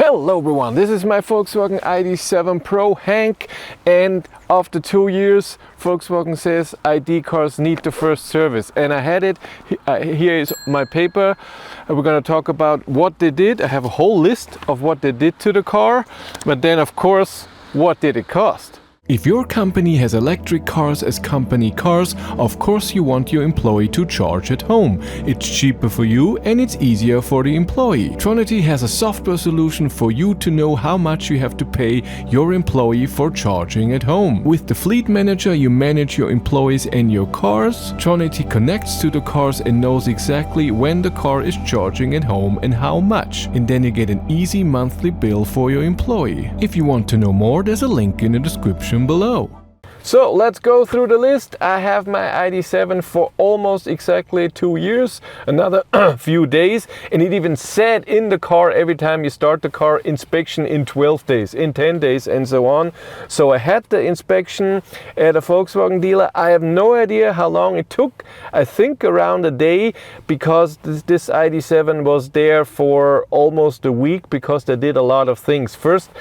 Hello everyone, this is my Volkswagen ID.7 Pro, Hank, and after 2 years Volkswagen says ID cars need the first service, and I had it. Here is my paper. We're going to talk about what they did. I have a whole list of what they did to the car, but then of course, what did it cost? If your company has electric cars as company cars, of course you want your employee to charge at home. It's cheaper for you and it's easier for the employee. Tronity has a software solution for you to know how much you have to pay your employee for charging at home. With the Fleet Manager you manage your employees and your cars. Tronity connects to the cars and knows exactly when the car is charging at home and how much. And then you get an easy monthly bill for your employee. If you want to know more, there's a link in the description below. So let's go through the list. I have my ID.7 for almost exactly 2 years, another few days, and it even said in the car every time you start the car, inspection in 12 days, in 10 days and so on. So I had the inspection at a Volkswagen dealer. I have no idea how long it took. I think around a day, because this ID.7 was there for almost a week because they did a lot of things. First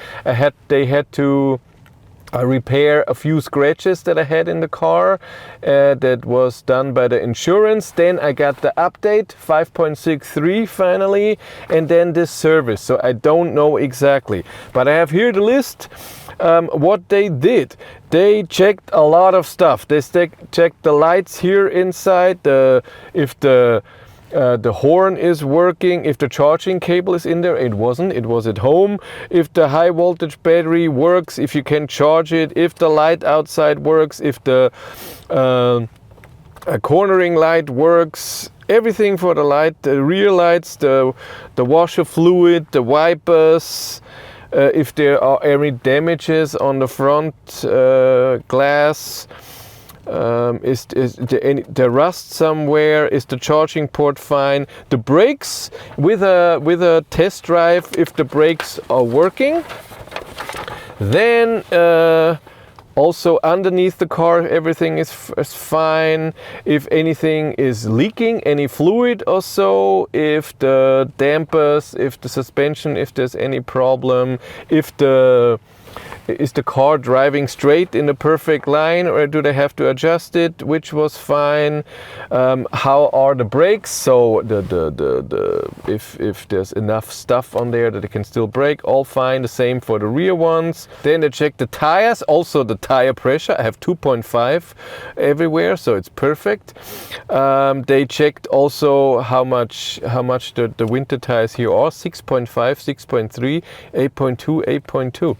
they had to repair a few scratches that I had in the car. That was done by the insurance. Then I got the update 5.63 finally, and then this service. So I don't know exactly, but I have here the list. What they did, they checked a lot of stuff. They checked the lights here inside, if the horn is working, if the charging cable is in there. It wasn't, it was at home. If the high voltage battery works, if you can charge it, if the light outside works, if the cornering light works, everything for the light, the rear lights, the washer fluid, the wipers, if there are any damages on the front glass. Is the rust somewhere? Is the charging port fine? The brakes, with a test drive, if the brakes are working. Then also underneath the car everything is fine. If anything is leaking, any fluid or so, if the dampers, if the suspension, if there's any problem, is the car driving straight in the perfect line, or do they have to adjust it, which was fine. How are the brakes? So if there's enough stuff on there that it can still brake, all fine. The same for the rear ones. Then they check the tires, also the tire pressure. I have 2.5 everywhere, so it's perfect. They checked also how much the winter tires here are, 6.5, 6.3, 8.2, 8.2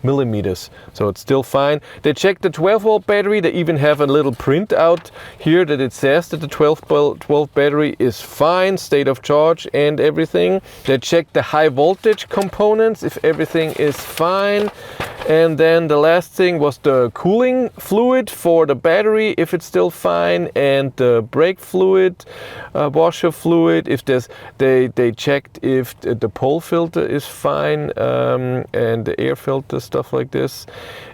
millimeters, so it's still fine. They checked the 12-volt battery. They even have a little print out here that it says that the 12-volt battery is fine, state of charge and everything. They checked the high voltage components, if everything is fine. And then the last thing was the cooling fluid for the battery, if it's still fine, and the brake fluid, washer fluid. If they checked if the pole filter is fine, and the air filter, stuff like this.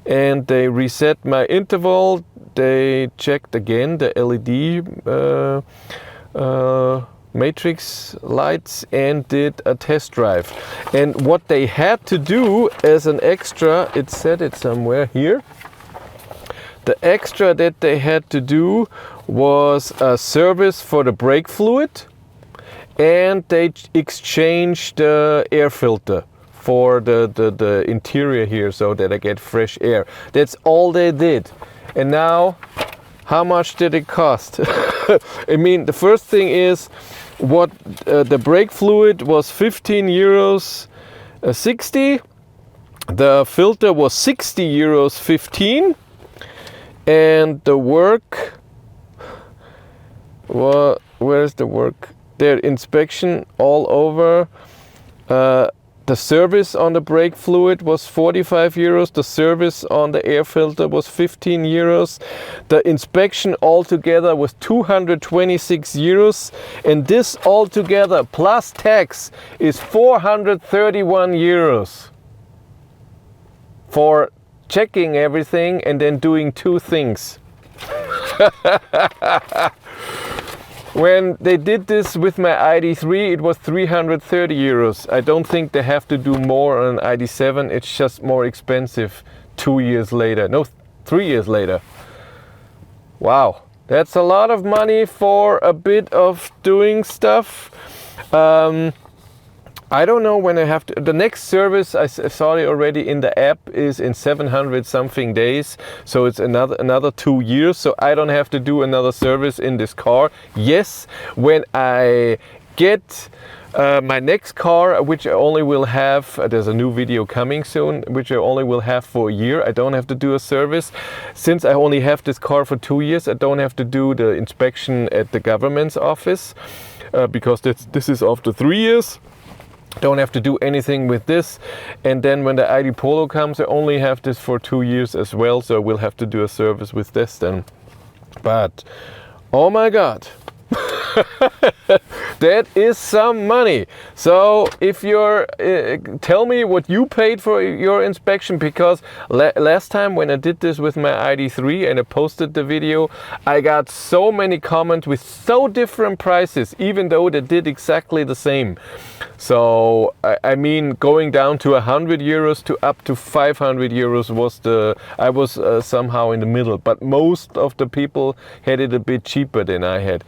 And they reset my interval. They checked again the LED matrix lights and did a test drive. And what they had to do as an extra, it said it somewhere here, the extra that they had to do was a service for the brake fluid, and they exchanged the air filter for the interior here, so that I get fresh air. That's all they did. And now, how much did it cost? I mean, the first thing is, what the brake fluid was 15 euros 60. The filter was 60 euros 15. And the work, well, where's the work? Their inspection all over. The service on the brake fluid was 45 euros. The service on the air filter was 15 euros. The inspection altogether was 226 euros. And this altogether plus tax is 431 euros for checking everything and then doing two things. When they did this with my ID.3, it was 330 euros. I don't think they have to do more on an ID.7. It's just more expensive 2 years later. No, 3 years later. Wow, that's a lot of money for a bit of doing stuff. I don't know when I have to. The next service, I saw it already in the app, is in 700 something days. So it's another 2 years. So I don't have to do another service in this car. Yes, when I get my next car, which I only will have, there's a new video coming soon, which I only will have for a year. I don't have to do a service. Since I only have this car for 2 years, I don't have to do the inspection at the government's office because this is after 3 years. Don't have to do anything with this. And then when the ID Polo comes, I only have this for 2 years as well, so I will have to do a service with this then. But oh my god, that is some money. So if you're tell me what you paid for your inspection, because last time when I did this with my ID.3 and I posted the video, I got so many comments with so different prices, even though they did exactly the same. So I mean, going down to 100 euros to up to 500 euros was I was somehow in the middle, but most of the people had it a bit cheaper than I had.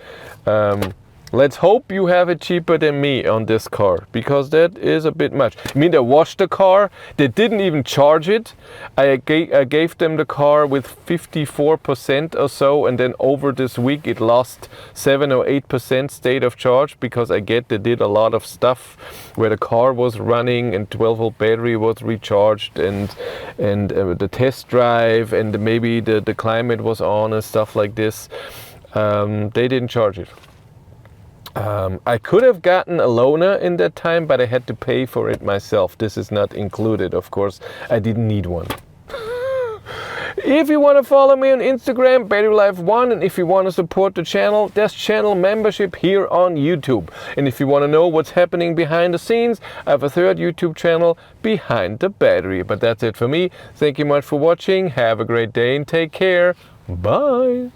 Let's hope you have it cheaper than me on this car, because that is a bit much. I mean, they washed the car, they didn't even charge it. I gave them the car with 54% or so, and then over this week it lost 7 or 8% state of charge, because I get they did a lot of stuff where the car was running and 12-volt battery was recharged, and the test drive, and maybe the climate was on and stuff like this. They didn't charge it. I could have gotten a loaner in that time, but I had to pay for it myself. This is not included, of course. I didn't need one. If you want to follow me on Instagram, BatteryLife1, and if you want to support the channel, there's channel membership here on YouTube. And if you want to know what's happening behind the scenes, I have a third YouTube channel, Behind the Battery. But that's it for me. Thank you much for watching. Have a great day and take care. Bye.